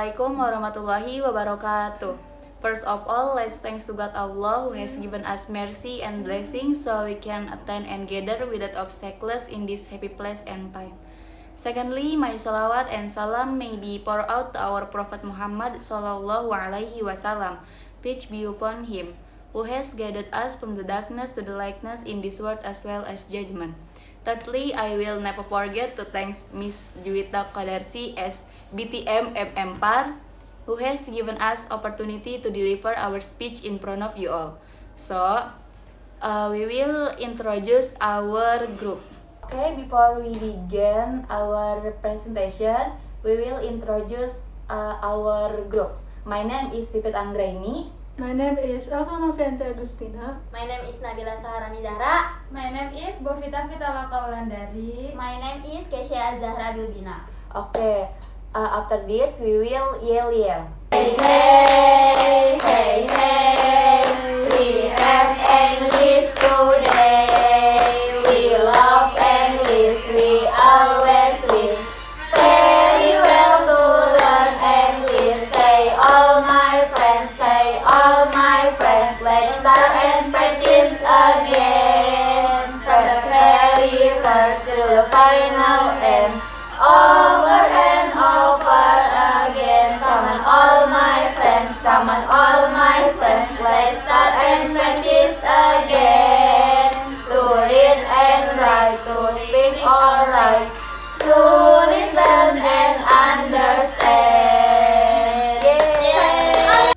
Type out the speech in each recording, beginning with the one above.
Assalamualaikum warahmatullahi wabarakatuh. First of all, let's thanks to God Allah who has given us mercy and blessings so we can attend and gather without obstacles in this happy place and time. Secondly, my salawat and salam may be poured out to our Prophet Muhammad sallallahu alaihi wasallam, peace be upon him, who has guided us from the darkness to the lightness in this world as well as judgment. Thirdly, I will never forget to thank Miss Juwita Qadarsi as BTM MM who has given us opportunity to deliver our speech in front of you all. So, we will introduce our group. Okay, before we begin our presentation, we will introduce our group. My name is Pipit Anggraini. My name is Elsa Novianti Agustina. My name is Nabila Saharani Dara. My name is Bovita Vitaloka Wulandari. My name is Kesha Zahra Bilbina. Okay, after this we will yell. Hey, hey, hey, hey, we have English today. We love English, we always wish very well to learn English. Say all my friends, say all my friends. Let's start and practice again. From the very first to the final end. Over and over again. Come on all my friends, come on all my friends. Let's start and practice again. To read and write, to speak alright, to listen and understand. Yay!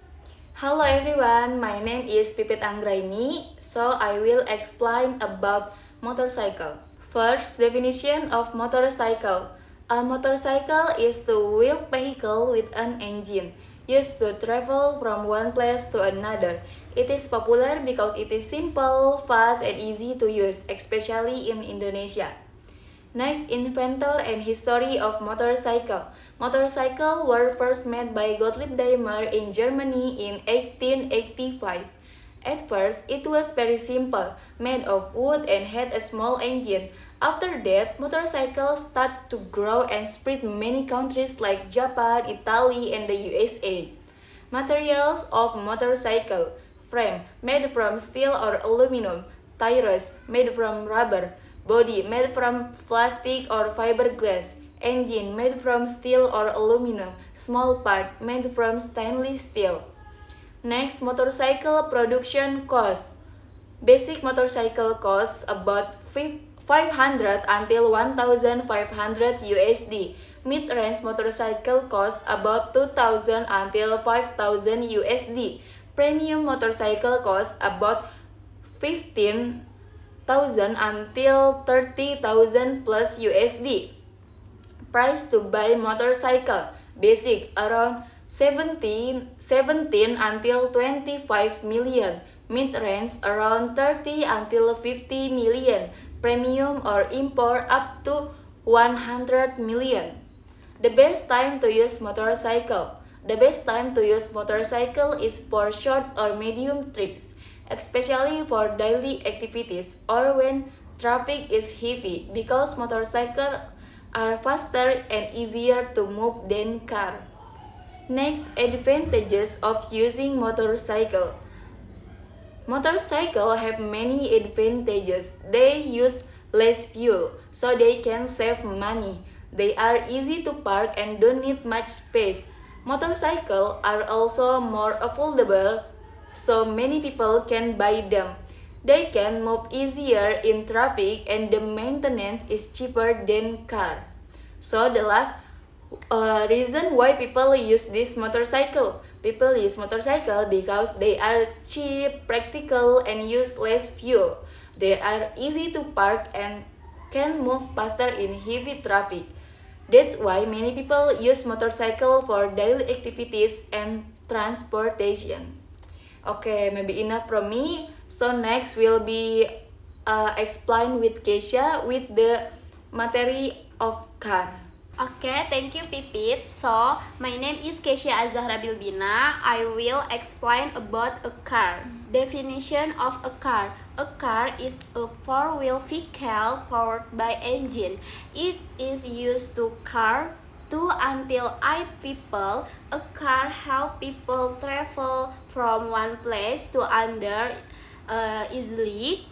Hello everyone, my name is Pipit Anggraini. So I will explain about motorcycle. First, definition of motorcycle. A motorcycle is a wheeled vehicle with an engine, used to travel from one place to another. It is popular because it is simple, fast, and easy to use, especially in Indonesia. Next, inventor and history of motorcycle. Motorcycles were first made by Gottlieb Daimler in Germany in 1885. At first, it was very simple, made of wood and had a small engine. After that, motorcycles started to grow and spread many countries like Japan, Italy, and the USA. Materials of motorcycle: frame made from steel or aluminum, tires made from rubber, body made from plastic or fiberglass, engine made from steel or aluminum, small part made from stainless steel. Next, motorcycle production cost. Basic motorcycle costs about 500 until 1,500 USD. Mid-range motorcycle costs about 2,000 until 5,000 USD. Premium motorcycle costs about 15,000 until 30,000 plus USD. Price to buy motorcycle. Basic around 17 until 25 million. Mid-range around 30 until 50 million. Premium or import up to 100 million. The best time to use motorcycle. The best time to use motorcycle is for short or medium trips, especially for daily activities or when traffic is heavy, because motorcycles are faster and easier to move than car. Next, advantages of using motorcycle. Motorcycles have many advantages. They use less fuel, so they can save money. They are easy to park and don't need much space. Motorcycles are also more affordable, so many people can buy them. They can move easier in traffic and the maintenance is cheaper than car. So the last reason why people use this motorcycle. People use motorcycle because they are cheap, practical, and use less fuel. They are easy to park and can move faster in heavy traffic. That's why many people use motorcycle for daily activities and transportation. Okay, maybe enough from me. So next will be explain with Kesha with the material of car. Okay, thank you Pipit. So, my name is Kesha Azahra Bilbina. I will explain about a car. Definition of a car. A car is a four-wheel vehicle powered by engine. It is used to carry 2 until 8 people, a car helps people travel from one place to another easily.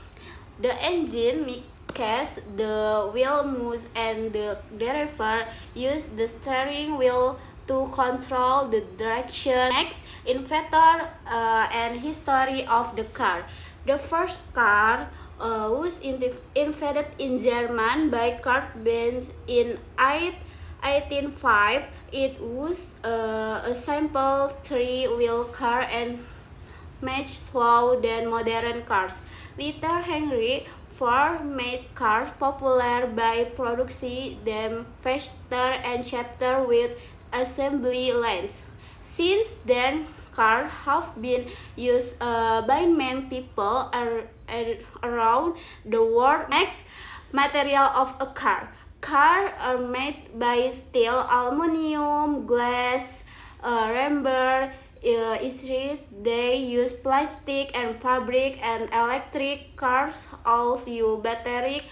The engine makes the wheel move and the driver uses the steering wheel to control the direction. Next, inventor and history of the car. The first car was invented in Germany by Kurt Benz in 1805. It was a simple three-wheel car and much slower than modern cars. Later, Henry Ford made cars popular by producing them faster and cheaper with assembly lines. Since then, cars have been used by many people around the world. Next, material of a car. Cars are made by steel, aluminum, glass, rubber. They use plastic and fabric, and electric cars also use battery.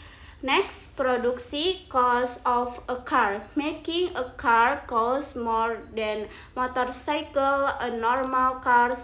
Next, production cost of a car. Making a car costs more than motorcycle. A normal car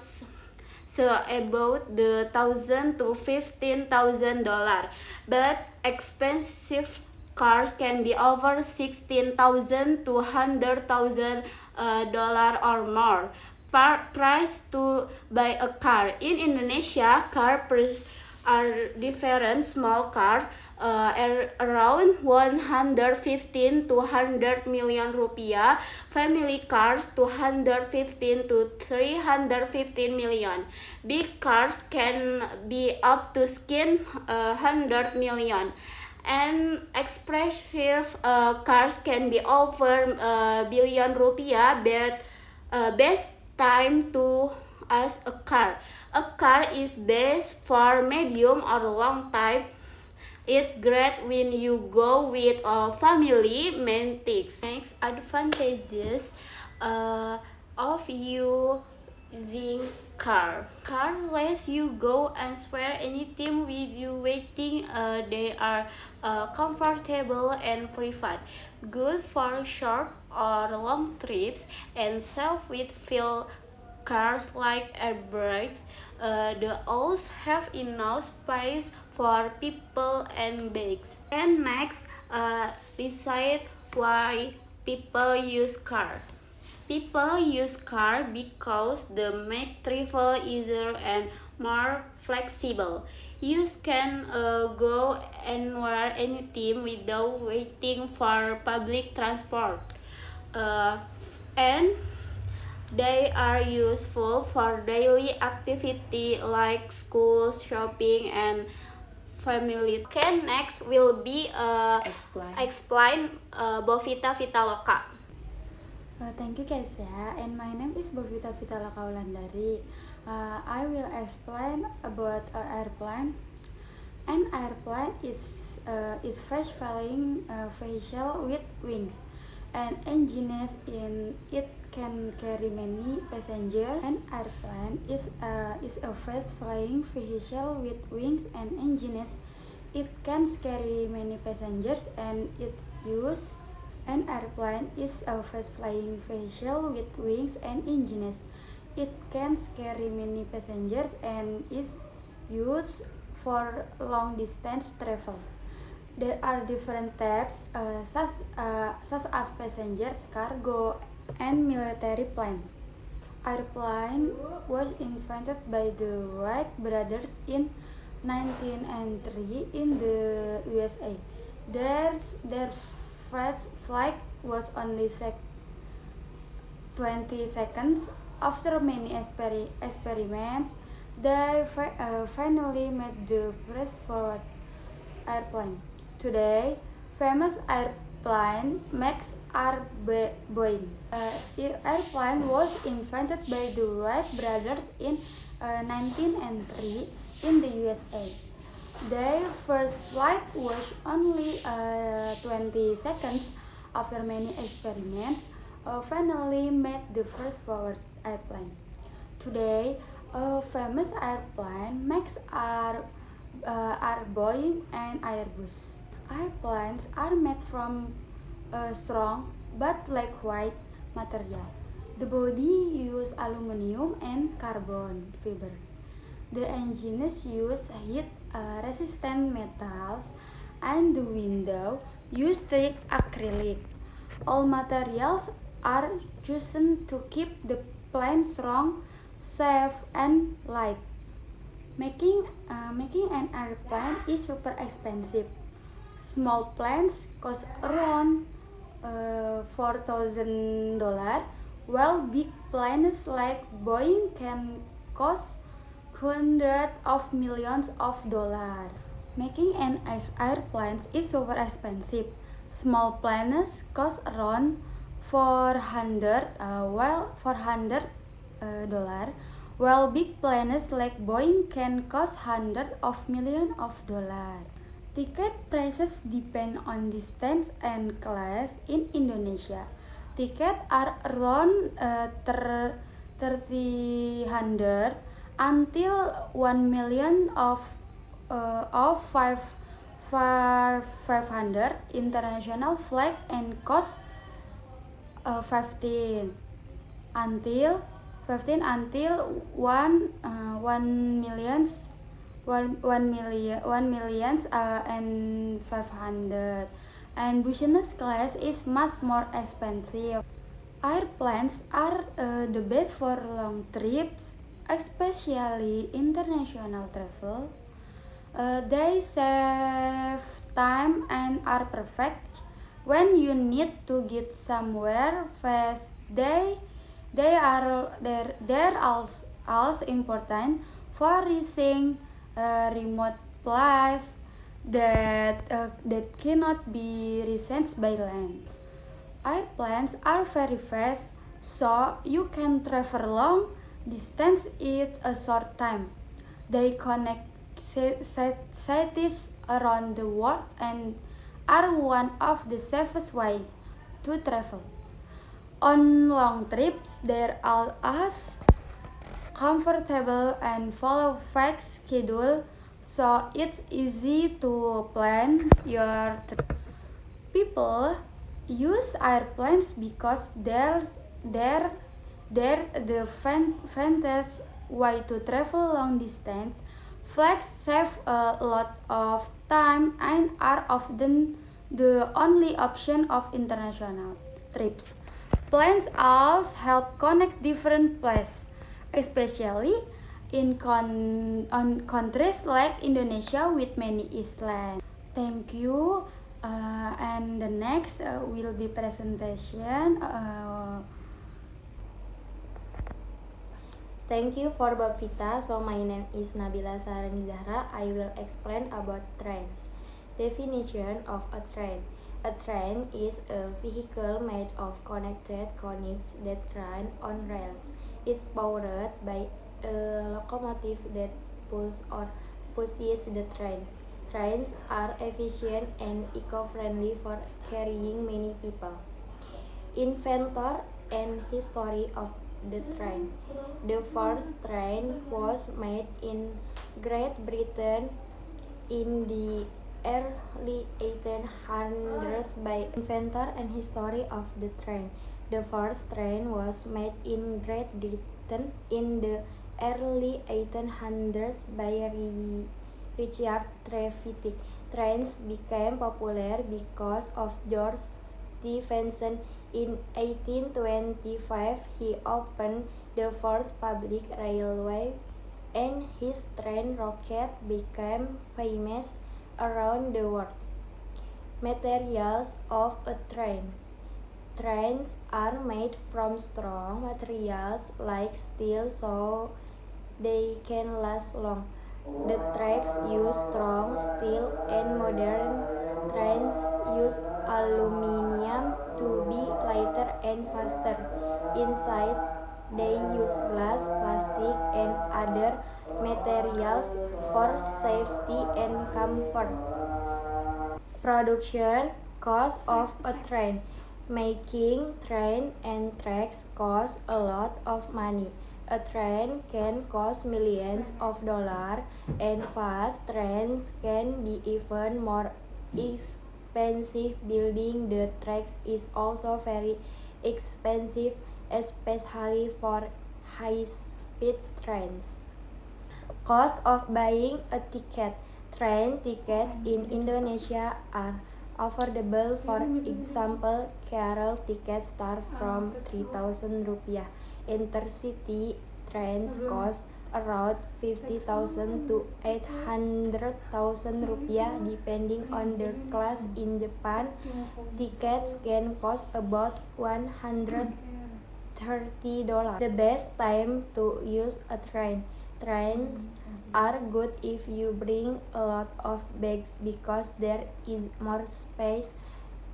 so about the $1,000 to $15,000, but expensive cars can be over $16,000 to $100,000 or more. Price to buy a car in Indonesia, car prices are different. Small car are around 115 to 100 million rupiah. Family cars 215 to 315 million. Big cars can be up to 100 million. And expensive cars can be over billion rupiah, but best time to as a car. A car is best for medium or long time. It's great when you go with a family. Main things. Next, advantages of using car. Car lets you go elsewhere anytime with you waiting. They are comfortable and private, good for short or long trips, and safe with fuel. Cars like airbags. They also have enough space for people and bags. And next, decide why people use car. People use car because they make travel easier and more flexible. You can go anywhere, anytime without waiting for public transport. And they are useful for daily activity like school, shopping, and family. Okay, next will be explain Bovita Vitaloka. Thank you, Kesya, and my name is Bovita Vitaloka Wulandari. I will explain about an airplane. An airplane is fast-flying vehicle with wings and engines in it can carry many passengers. An airplane is a fast-flying vehicle with wings and engines. It can carry many passengers and it use. An airplane is a fast-flying vehicle with wings and engines. It can carry many passengers and is used for long-distance travel. There are different types, such as passengers, cargo, and military plane. Airplane was invented by the Wright brothers in 1903 in the USA. Their first flight was only 20 seconds. After many experiments, they finally made the first forward airplane. Today, famous airplane makes are Boeing. Airplane was invented by the Wright brothers in 1903 in the USA. Their first flight was only 20 seconds. After many experiments, finally made the first powered airplane. Today, famous airplane makes are Boeing and Airbus. Airplanes are made from strong, but lightweight material. The body uses aluminum and carbon fiber. The engines use heat-resistant metals, and the window use thick acrylic. All materials are chosen to keep the plane strong, safe, and light. Making an airplane is super expensive. Small planes cost around $4,000, while big planes like Boeing can cost hundreds of millions of dollars. Making an airplane is super expensive. Small planes cost around 400 dollars, while big planes like Boeing can cost hundreds of millions of dollars. Ticket prices depend on distance and class in Indonesia. Tickets are around 300 until 1 million of 500 international flight and cost 15 until 1 million and 500, and business class is much more expensive. Airplanes are the best for long trips, especially international travel. They save time and are perfect when you need to get somewhere fast. They're also important for reaching remote places that cannot be reached by land. Airplanes are very fast, so you can travel long distance in a short time. They connect cities around the world and are one of the safest ways to travel. On long trips, there are as comfortable and follow fixed schedule, so it's easy to plan your trip. People use airplanes because they're the fastest way to travel long distance. Flights save a lot of time and are often the only option of international trips. Planes also help connect different places, especially in countries like Indonesia with many islands. Thank you. And the next will be presentation. Thank you for Bapvita. So my name is Nabila Sarani Zahra. I will explain about trains. Definition of a train. A train is a vehicle made of connected conics that run on rails. It's powered by a locomotive that pulls or pushes the train. Trains are efficient and eco-friendly for carrying many people. Inventor and history of the train. The first train was made in Great Britain in the early 1800s by inventor and history of the train. The first train was made in Great Britain in the early 1800s by Richard Trevithick. Trains became popular because of George Stephenson. In 1825, he opened the first public railway, and his train rocket became famous around the world. Materials of a train. Trains are made from strong materials like steel so they can last long. The tracks use strong steel and modern trains use aluminum to be lighter and faster. Inside, they use glass, plastic, and other materials for safety and comfort. Production cost of a train. Making train and tracks costs a lot of money. A train can cost millions of dollars, and fast trains can be even more expensive. expensive. Building the tracks is also very expensive, especially for high-speed trains. Cost of buying a ticket. Train tickets in Indonesia are affordable. For example, Carol tickets start from 3,000 rupiah. Intercity trains cost around 50,000 to 800,000 rupiah depending on the class. In Japan, tickets can cost about $130. The best time to use a train. Trains are good if you bring a lot of bags because there is more space.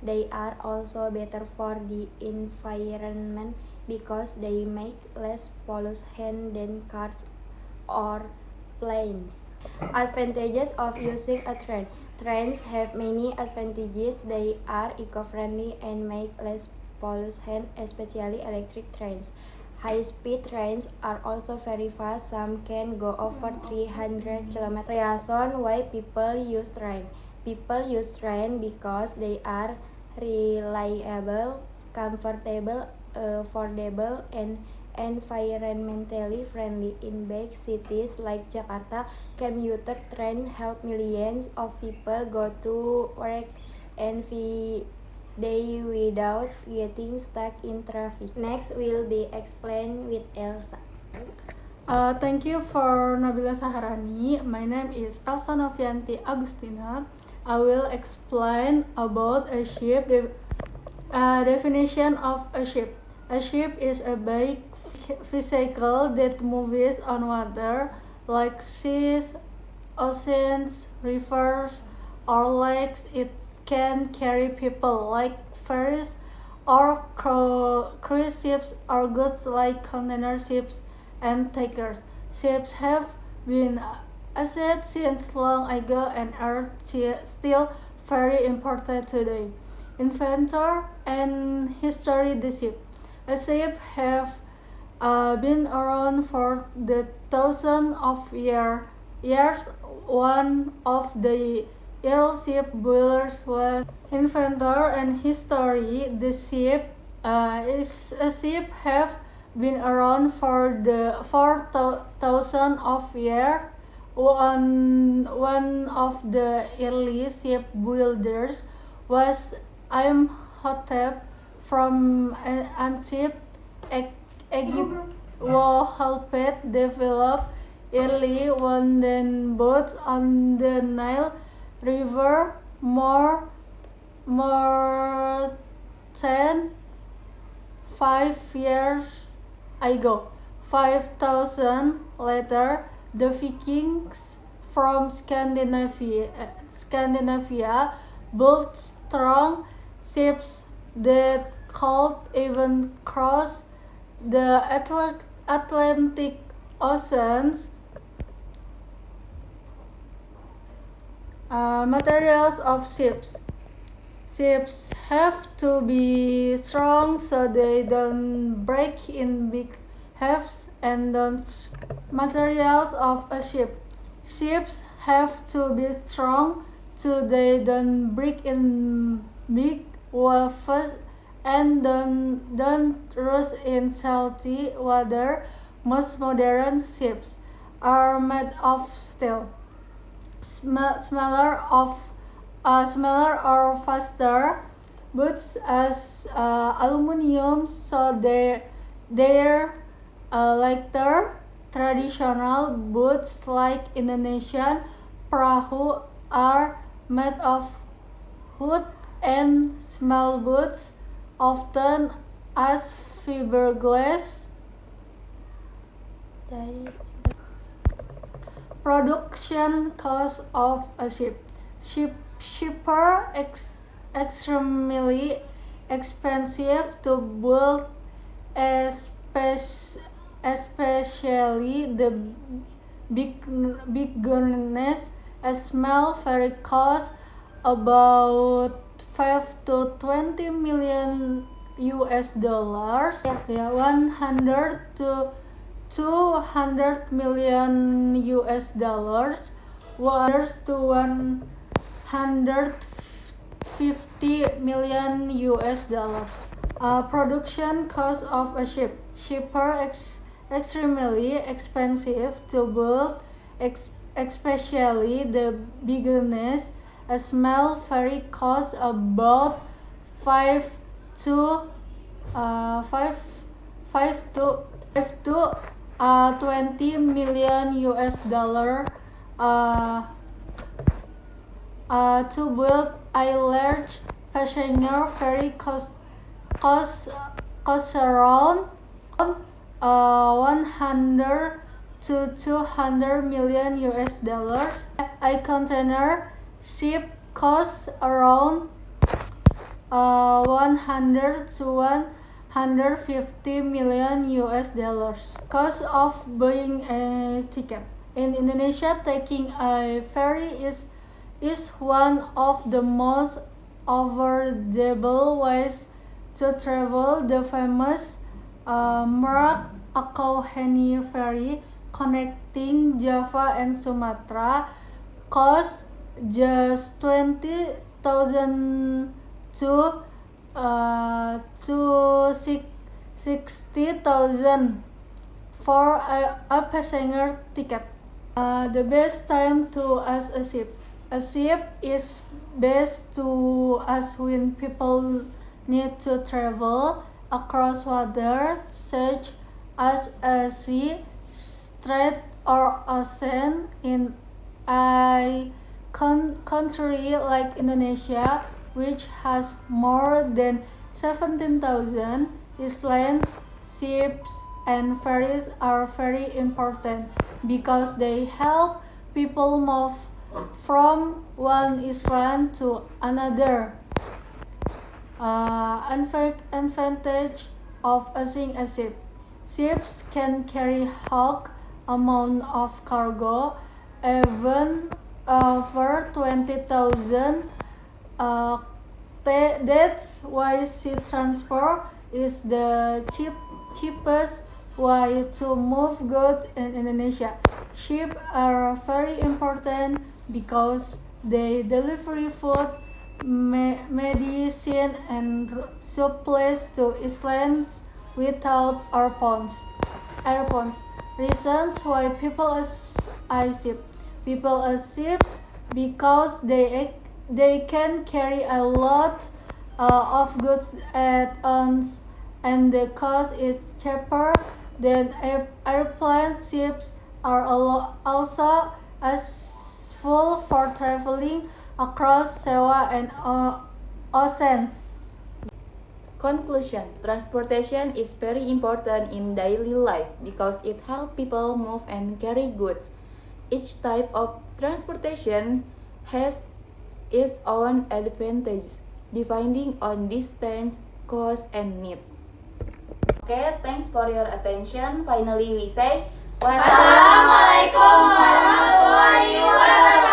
They are also better for the environment because they make less pollution than cars or planes. Advantages of using a train. Trains have many advantages. They are eco-friendly and make less pollution, especially electric trains. High-speed trains are also very fast. Some can go over 300 km. Reason why people use train. People use train because they are reliable, comfortable, affordable, and environmentally friendly. In big cities like Jakarta, commuter train help millions of people go to work every day without getting stuck in traffic. Next will be explained with Elsa. Thank you for Nabila Saharani. My name is Elsa Novianti Agustina. I will explain about a ship. Definition of a ship. A ship is a big vehicle that moves on water, like seas, oceans, rivers, or lakes. It can carry people like ferries or cruise ships, or goods like container ships and tankers. Ships have been assets since long ago and are still very important today. Inventor and history. The ship. A ship have been around for the thousands of years. One of the early ship builders was inventor and history. The ship is a ship have been around for the 4,000 of years. One of the early ship builders was Imhotep from ancient Egypt, who helped develop early wooden boats on the Nile River more than 5 years ago. 5,000 later, the Vikings from Scandinavia built strong ships that could even cross the Atlantic Oceans. Materials of ships. Ships have to be strong so they don't break in big halves and don't. Materials of a ship. Ships have to be strong so they don't break in big waves and don't rust in salty water. Most modern ships are made of steel. Smaller or faster boats as aluminum, so they're lighter. Traditional boats like Indonesian perahu are made of wood, and small boats often as fiberglass. Production cost of a ship. Ships are extremely expensive to build, especially the big guns. A small ferry costs about 5 to 20 million US dollars. 100 to 200 million US dollars. To 150 $50 million. Production cost of a ship. Ships are extremely expensive to build, especially the biggest. A small ferry costs about 5 to 20 million US dollar to build. A large passenger ferry costs around 100 to 200 million US dollars. A container ship costs around 100 to 150 million US dollars. Cost of buying a ticket. In Indonesia, taking a ferry is one of the most affordable ways to travel. The famous Merak Bakauheni ferry connecting Java and Sumatra costs just 20,000 to 60,000 for a passenger ticket. The best time to ask a ship. A ship is best to ask when people need to travel across water, such as a sea, strait, or ocean. In a country like Indonesia, which has more than 17,000 islands, ships and ferries are very important because they help people move from one island to another. Advantage of owning a ship. Ships can carry huge amount of cargo, even over 20,000. That's why sea transport is the cheapest way to move goods in Indonesia. Ships are very important because they deliver food, medicine, and supplies to islands without airports. Reasons why people are ship. People are ships because they can carry a lot of goods at once, and the cost is cheaper than airplanes. Ships are also useful for traveling across seas and oceans. Conclusion. Transportation is very important in daily life because it helps people move and carry goods. Each type of transportation has its own advantages, depending on distance, cost, and need. Okay, thanks for your attention. Finally, we say Wassalamualaikum warahmatullahi wabarakatuh.